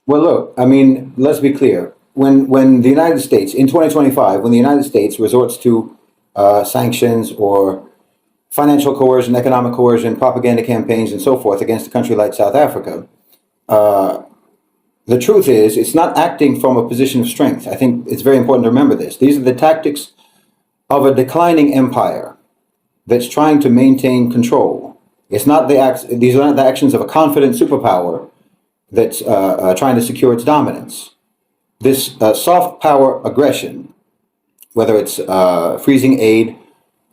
Well, look, I mean, let's be clear. When the United States, in 2025, when the United States resorts to sanctions or financial coercion, economic coercion, propaganda campaigns, and so forth against a country like South Africa, the truth is it's not acting from a position of strength. I think it's very important to remember this. These are the tactics of a declining empire that's trying to maintain control. It's not these are not the actions of a confident superpower that's trying to secure its dominance. This soft power aggression, whether it's freezing aid,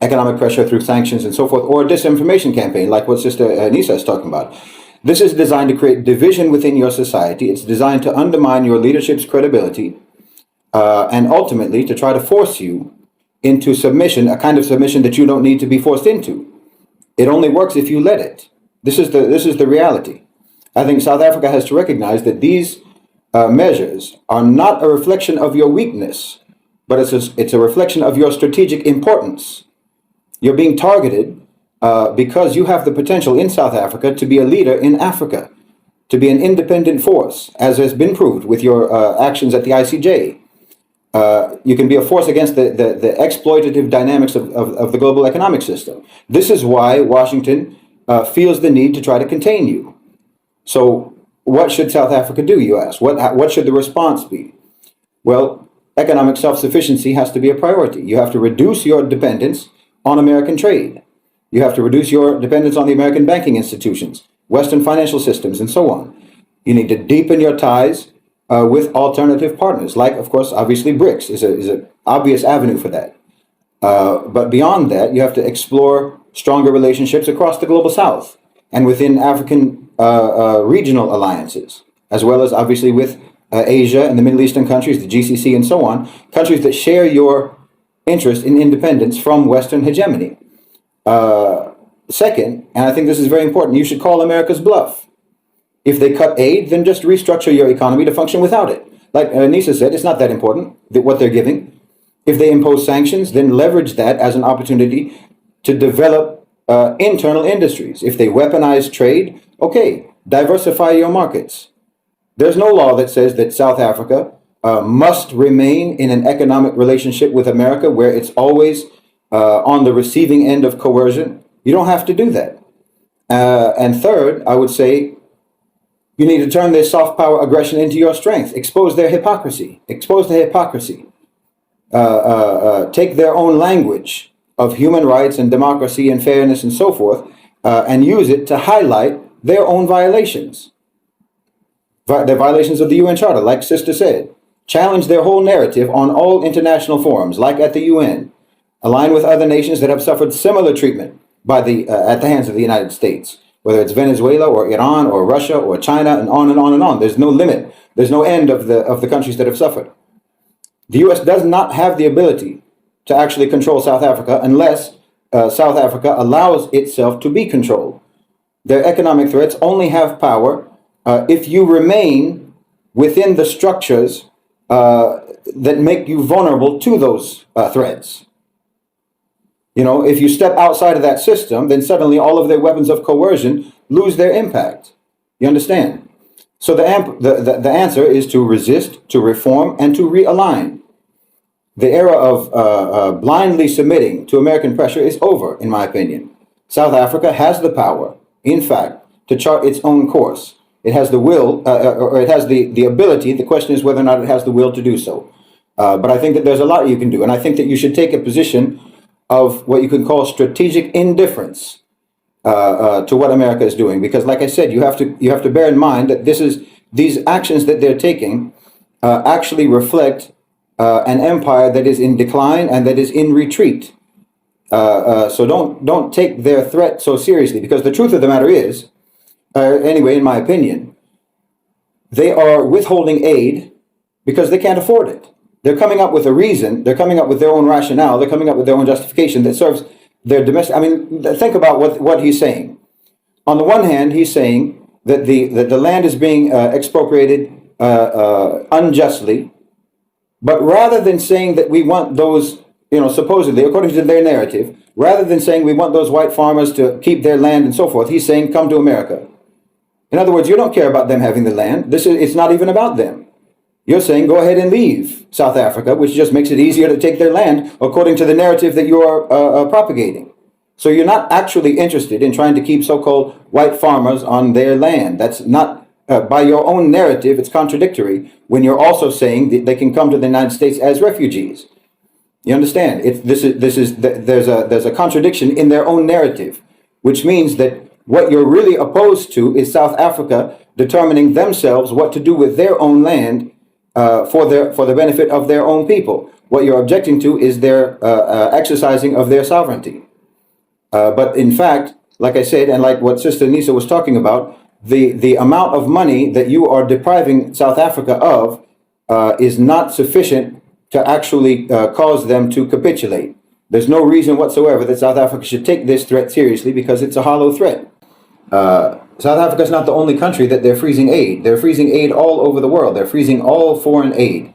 economic pressure through sanctions and so forth, or a disinformation campaign like what Sister Nisa is talking about, this is designed to create division within your society. It's designed to undermine your leadership's credibility and ultimately to try to force you into submission, a kind of submission that you don't need to be forced into. It only works if you let it. This is the reality. I think South Africa has to recognize that these measures are not a reflection of your weakness, but it's a reflection of your strategic importance. You're being targeted because you have the potential in South Africa to be a leader in Africa, to be an independent force, as has been proved with your actions at the ICJ. You can be a force against the exploitative dynamics of the global economic system. This is why Washington feels the need to try to contain you. So what should South Africa do, you ask? What should the response be? Well, economic self-sufficiency has to be a priority. You have to reduce your dependence on American trade. You have to reduce your dependence on the American banking institutions, Western financial systems, and so on. You need to deepen your ties with alternative partners, like, of course, obviously BRICS is an obvious avenue for that. But beyond that, you have to explore stronger relationships across the global South and within African regional alliances, as well as obviously with Asia and the Middle Eastern countries, the GCC and so on, countries that share your interest in independence from Western hegemony. Second, and I think this is very important, you should call America's bluff. If they cut aid, then just restructure your economy to function without it. Like Nisa said, it's not that important what they're giving. If they impose sanctions, then leverage that as an opportunity to develop internal industries. If they weaponize trade, okay, diversify your markets. There's no law that says that South Africa must remain in an economic relationship with America where it's always on the receiving end of coercion. You don't have to do that. And third, I would say you need to turn their soft power aggression into your strength. Expose their hypocrisy. Expose the hypocrisy. Take their own language of human rights and democracy and fairness and so forth, and use it to highlight their own violations. The violations of the UN Charter, like Sister said. Challenge their whole narrative on all international forums, like at the UN. Align with other nations that have suffered similar treatment at the hands of the United States, whether it's Venezuela or Iran or Russia or China, and on and on and on. There's no limit. There's no end of the countries that have suffered. The U.S. does not have the ability to actually control South Africa unless South Africa allows itself to be controlled. Their economic threats only have power if you remain within the structures that make you vulnerable to those threats. You know, if you step outside of that system, then suddenly all of their weapons of coercion lose their impact. You understand? So the answer is to resist, to reform, and to realign. The era of blindly submitting to American pressure is over, in my opinion. South Africa has the power, in fact, to chart its own course. It has the will, or it has the ability. The question is whether or not it has the will to do so. But I think that there's a lot you can do. And I think that you should take a position of what you could call strategic indifference to what America is doing. Because like I said, you have to bear in mind that these actions that they're taking actually reflect an empire that is in decline and that is in retreat. So don't take their threat so seriously, because the truth of the matter is, anyway, in my opinion, they are withholding aid because they can't afford it. They're coming up with a reason. They're coming up with their own rationale. They're coming up with their own justification that serves their domestic. I mean, think about what he's saying. On the one hand, he's saying that the land is being expropriated unjustly, but rather than saying that we want those, supposedly, according to their narrative, rather than saying we want those white farmers to keep their land and so forth, he's saying, come to America. In other words, you don't care about them having the land. It's not even about them. You're saying go ahead and leave South Africa, which just makes it easier to take their land according to the narrative that you are propagating. So you're not actually interested in trying to keep so-called white farmers on their land. That's not, by your own narrative, it's contradictory when you're also saying that they can come to the United States as refugees. You understand? There's a contradiction in their own narrative, which means that what you're really opposed to is South Africa determining themselves what to do with their own land for the benefit of their own people. What you're objecting to is their exercising of their sovereignty. But in fact, like I said, and like what Sister Nisa was talking about, the amount of money that you are depriving South Africa of is not sufficient to actually cause them to capitulate. There's no reason whatsoever that South Africa should take this threat seriously, because it's a hollow threat. South Africa is not the only country that they're freezing aid. They're freezing aid all over the world. They're freezing all foreign aid.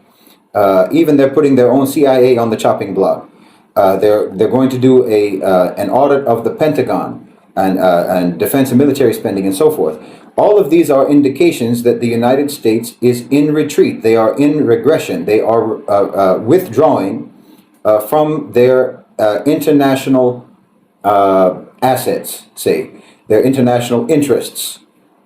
Even they're putting their own CIA on the chopping block. They're going to do an audit of the Pentagon and defense and military spending and so forth. All of these are indications that the United States is in retreat. They are in regression. They are withdrawing from their international assets, say, their international interests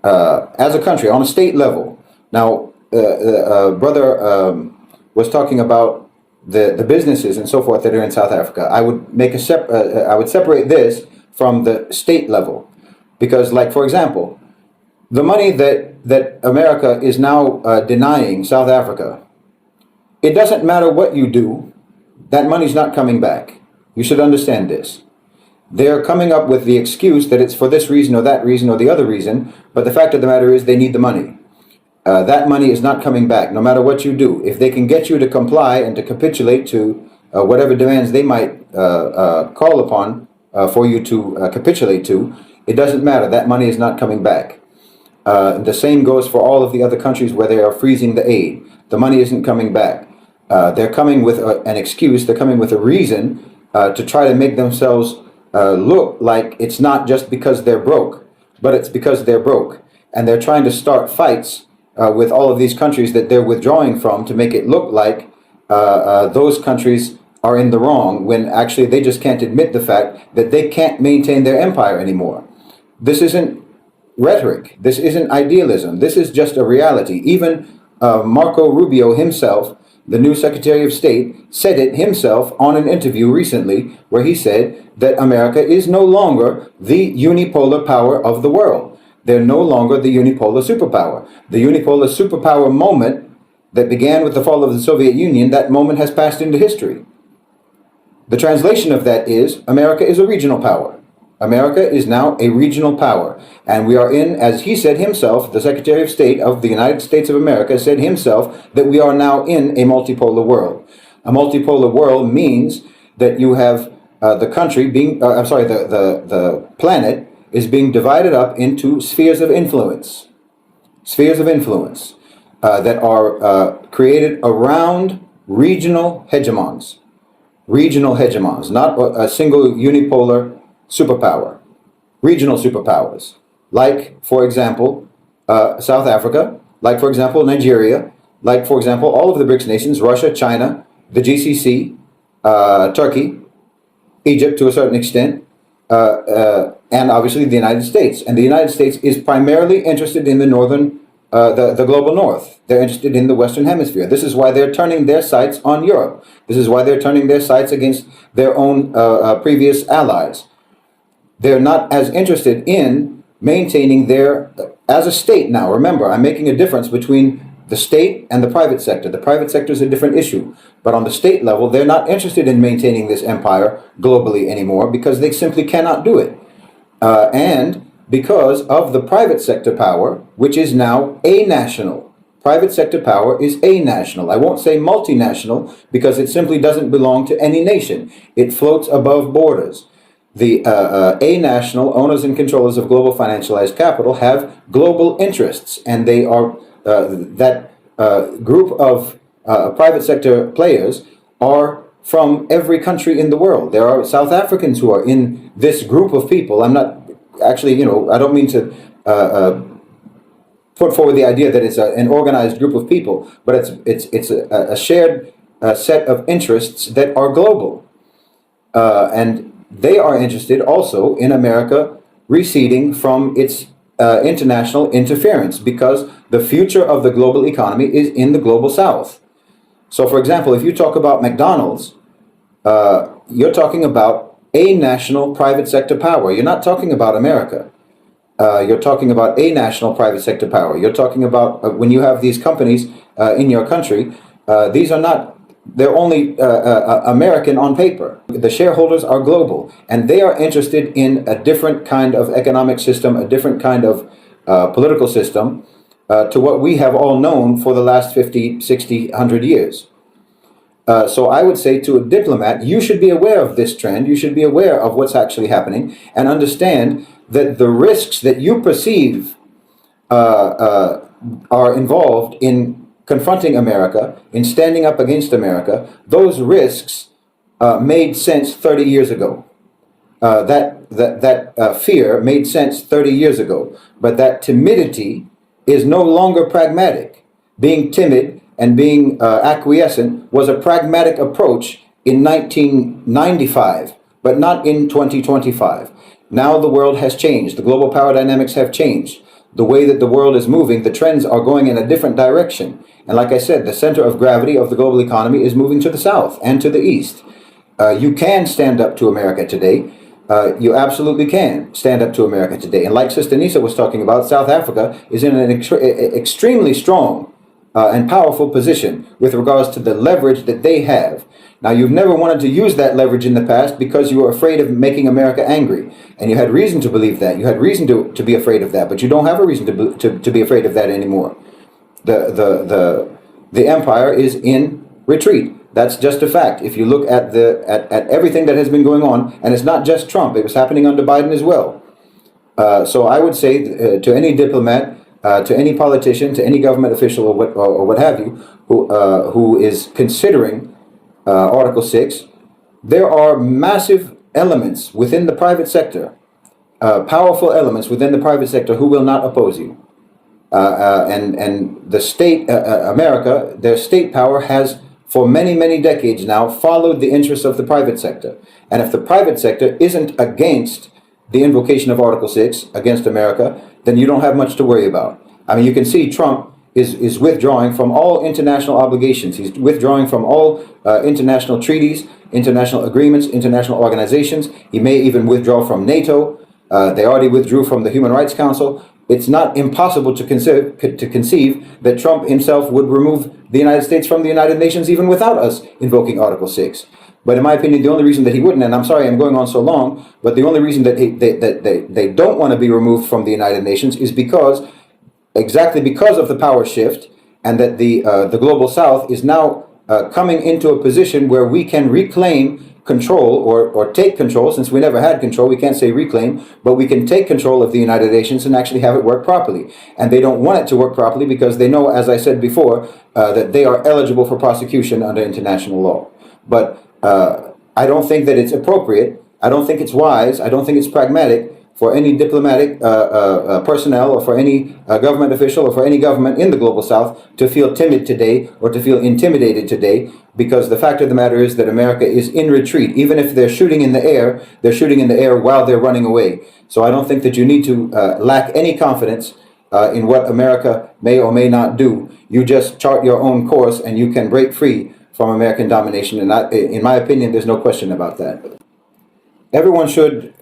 as a country on a state level. Now, brother was talking about the businesses and so forth that are in South Africa. I would make I would separate this from the state level, because, like, for example, the money that America is now denying South Africa, it doesn't matter what you do, that money's not coming back. You should understand this. They're coming up with the excuse that it's for this reason or that reason or the other reason, but the fact of the matter is they need the money. That money is not coming back, no matter what you do. If they can get you to comply and to capitulate to whatever demands they might call upon for you to capitulate to, it doesn't matter. That money is not coming back. The same goes for all of the other countries where they are freezing the aid. The money isn't coming back. They're coming with an excuse. They're coming with a reason to try to make themselves look like it's not just because they're broke, but it's because they're broke. And they're trying to start fights with all of these countries that they're withdrawing from to make it look like those countries are in the wrong, when actually they just can't admit the fact that they can't maintain their empire anymore. This isn't rhetoric. This isn't idealism. This is just a reality. Even Marco Rubio himself, the new Secretary of State, said it himself on an interview recently, where he said that America is no longer the unipolar power of the world. They're no longer the unipolar superpower. The unipolar superpower moment that began with the fall of the Soviet Union, that moment has passed into history. The translation of that is America is a regional power. America is now a regional power. And we are in, as he said himself, the Secretary of State of the United States of America said himself, that we are now in a multipolar world. A multipolar world means that you have the country being, the planet is being divided up into spheres of influence. Spheres of influence that are created around regional hegemons. Regional hegemons, not a single unipolar superpower. Regional superpowers, like, for example, South Africa, like, for example, Nigeria, like, for example, all of the BRICS nations, Russia, China, the GCC, Turkey, Egypt to a certain extent, and obviously the United States. And the United States is primarily interested in the northern, the global north. They're interested in the Western Hemisphere. This is why they're turning their sights on Europe. This is why they're turning their sights against their own previous allies. They're not as interested in maintaining their, as a state now. Remember, I'm making a difference between the state and the private sector. The private sector is a different issue. But on the state level, they're not interested in maintaining this empire globally anymore, because they simply cannot do it. And because of the private sector power, which is now a-national. Private sector power is a-national. I won't say multinational, because it simply doesn't belong to any nation. It floats above borders. The a-national owners and controllers of global financialized capital have global interests, and they are that group of private sector players are from every country in the world. There are South Africans who are in this group of people. I'm not actually, I don't mean to put forward the idea that it's an organized group of people, but it's a shared set of interests that are global. And they are interested also in America receding from its international interference, because the future of the global economy is in the global south. So, for example, if you talk about McDonald's, you're talking about a national private sector power. You're not talking about America. You're talking about a national private sector power. You're talking about when you have these companies in your country, these are not, they're only American on paper. The shareholders are global, and they are interested in a different kind of economic system, a different kind of political system to what we have all known for the last 50, 60, 100 years. So I would say to a diplomat, you should be aware of this trend. You should be aware of what's actually happening and understand that the risks that you perceive are involved in confronting America, in standing up against America. Those risks made sense 30 years ago. That fear made sense 30 years ago. But that timidity is no longer pragmatic. Being timid and being acquiescent was a pragmatic approach in 1995, but not in 2025. Now the world has changed. The global power dynamics have changed. The way that the world is moving, the trends are going in a different direction. And like I said, the center of gravity of the global economy is moving to the south and to the east. You can stand up to America today. You absolutely can stand up to America today. And like Sister Nisa was talking about, South Africa is in an extremely strong and powerful position with regards to the leverage that they have. Now, you've never wanted to use that leverage in the past because you were afraid of making America angry. And you had reason to believe that. You had reason to be afraid of that. But you don't have a reason to be afraid of that anymore. The empire is in retreat. That's just a fact. If you look at everything that has been going on, and it's not just Trump, it was happening under Biden as well. So I would say to any diplomat, to any politician, to any government official or what have you, who is considering Article 6, there are massive elements within the private sector, powerful elements within the private sector who will not oppose you. And the state, America, their state power has for many, many decades now followed the interests of the private sector. And if the private sector isn't against the invocation of Article 6 against America, then you don't have much to worry about. I mean, you can see Trump is withdrawing from all international obligations. He's withdrawing from all international treaties, international agreements, international organizations. He may even withdraw from NATO. They already withdrew from the Human Rights Council. It's not impossible to conceive that Trump himself would remove the United States from the United Nations even without us invoking Article 6. But in my opinion, the only reason that he wouldn't, and I'm sorry I'm going on so long, but the only reason that they don't want to be removed from the United Nations is exactly because of the power shift, and that the global south is now coming into a position where we can reclaim control or take control. Since we never had control, we can't say reclaim, but we can take control of the United Nations and actually have it work properly. And they don't want it to work properly because they know, as I said before, that they are eligible for prosecution under international law. But I don't think that it's appropriate. I don't think it's wise. I don't think it's pragmatic for any diplomatic personnel or for any government official or for any government in the global south to feel timid today or to feel intimidated today, because the fact of the matter is that America is in retreat. Even if they're shooting in the air, they're shooting in the air while they're running away. So I don't think that you need to lack any confidence in what America may or may not do. You just chart your own course and you can break free from American domination. And in my opinion, there's no question about that. Everyone should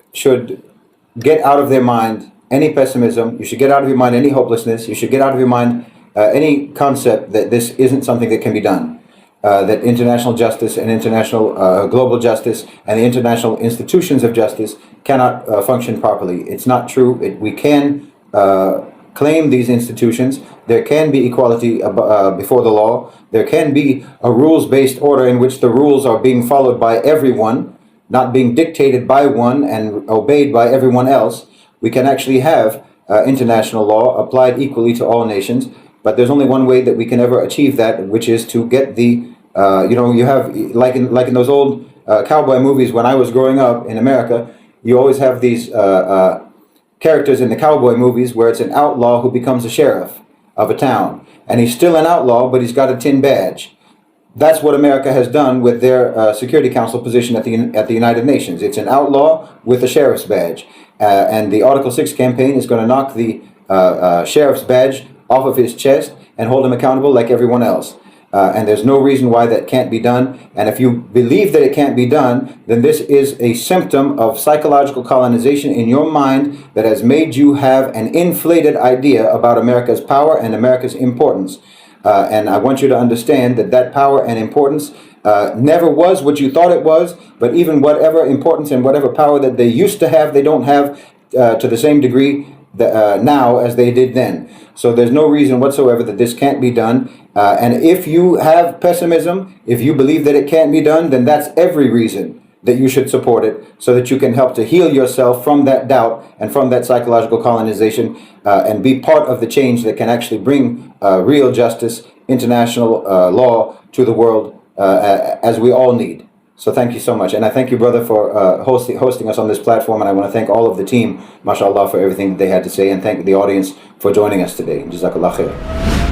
get out of their mind any pessimism. You should get out of your mind any hopelessness. You should get out of your mind any concept that this isn't something that can be done. That international justice and international global justice and the international institutions of justice cannot function properly. It's not true. We can claim these institutions. There can be equality before the law. There can be a rules-based order in which the rules are being followed by everyone, not being dictated by one and obeyed by everyone else. We can actually have international law applied equally to all nations, but there's only one way that we can ever achieve that, which is to get the, you have, like in those old cowboy movies when I was growing up in America, you always have these characters in the cowboy movies where it's an outlaw who becomes a sheriff. of a town. And he's still an outlaw, but he's got a tin badge. That's what America has done with their Security Council position at the United Nations. It's an outlaw with a sheriff's badge. And the Article 6 campaign is going to knock the sheriff's badge off of his chest and hold him accountable like everyone else. And there's no reason why that can't be done. And if you believe that it can't be done, then this is a symptom of psychological colonization in your mind that has made you have an inflated idea about America's power and America's importance. And I want you to understand that that power and importance never was what you thought it was, but even whatever importance and whatever power that they used to have, they don't have to the same degree now as they did then. So there's no reason whatsoever that this can't be done. And if you have pessimism, if you believe that it can't be done, then that's every reason that you should support it, so that you can help to heal yourself from that doubt and from that psychological colonization, and be part of the change that can actually bring real justice, international law to the world, as we all need. So thank you so much. And I thank you, brother, for hosting us on this platform. And I want to thank all of the team, mashallah, for everything that they had to say. And thank the audience for joining us today. Jazakallah khair.